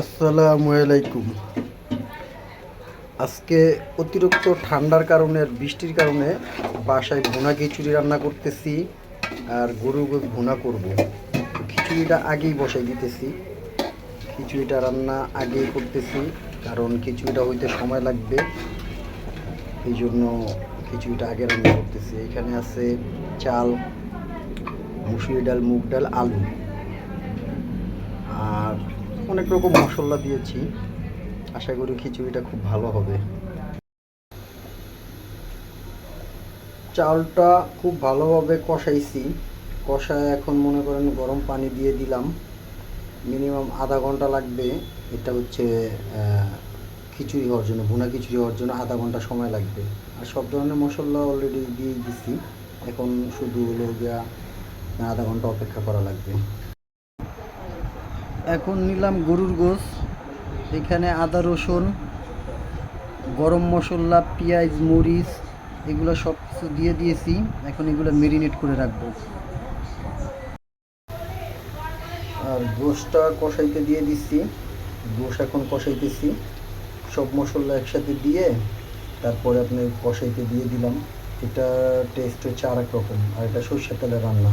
আসসালামু আলাইকুম। আজকে অতিরিক্ত ঠান্ডার কারণে আর বৃষ্টির কারণে বাসায় ভুনা খিচুড়ি রান্না করতেছি আর গরুর গোশত ভুনা করব। তো খিচুড়িটা আগেই বসাই দিতেছি। খিচুড়িটা রান্না আগেই করতেছি কারণ খিচুড়িটা হইতে সময় লাগবে, এই জন্য খিচুড়িটা আগে রান্না করতেছি। এখানে আছে চাল, মুসুরি ডাল, মুগ ডাল, আলু আর অনেক রকম মশলা দিয়েছি। আশা করি খিচুড়িটা খুব ভালো হবে। চালটা খুব ভালোভাবে কষাইছি। কষায় এখন মনে করেন গরম পানি দিয়ে দিলাম। মিনিমাম আধা ঘন্টা লাগবে। এটা হচ্ছে খিচুড়ি হওয়ার জন্য, ভুনা খিচুড়ি হওয়ার জন্য আধা ঘন্টা সময় লাগবে। আর সব ধরনের মশলা অলরেডি দিয়ে দিছি। এখন শুধু হলো গিয়া আধা ঘন্টা অপেক্ষা করা লাগবে। এখন নিলাম গরুর গোশ। এখানে আদা রসুন, গরম মশলা, পেঁয়াজ, মরিচ এগুলো সব কিছু দিয়ে দিয়েছি। এখন এগুলো মেরিনেট করে রাখবো। আর গোশটা কষাইতে দিয়ে দিচ্ছি। গোশ এখন কষাইতেছি, সব মশলা একসাথে দিয়ে তারপরে আপনি কষাইতে দিয়ে দিলাম। এটা টেস্ট হচ্ছে আরেক রকম, আর এটা সরষের তেলের রান্না।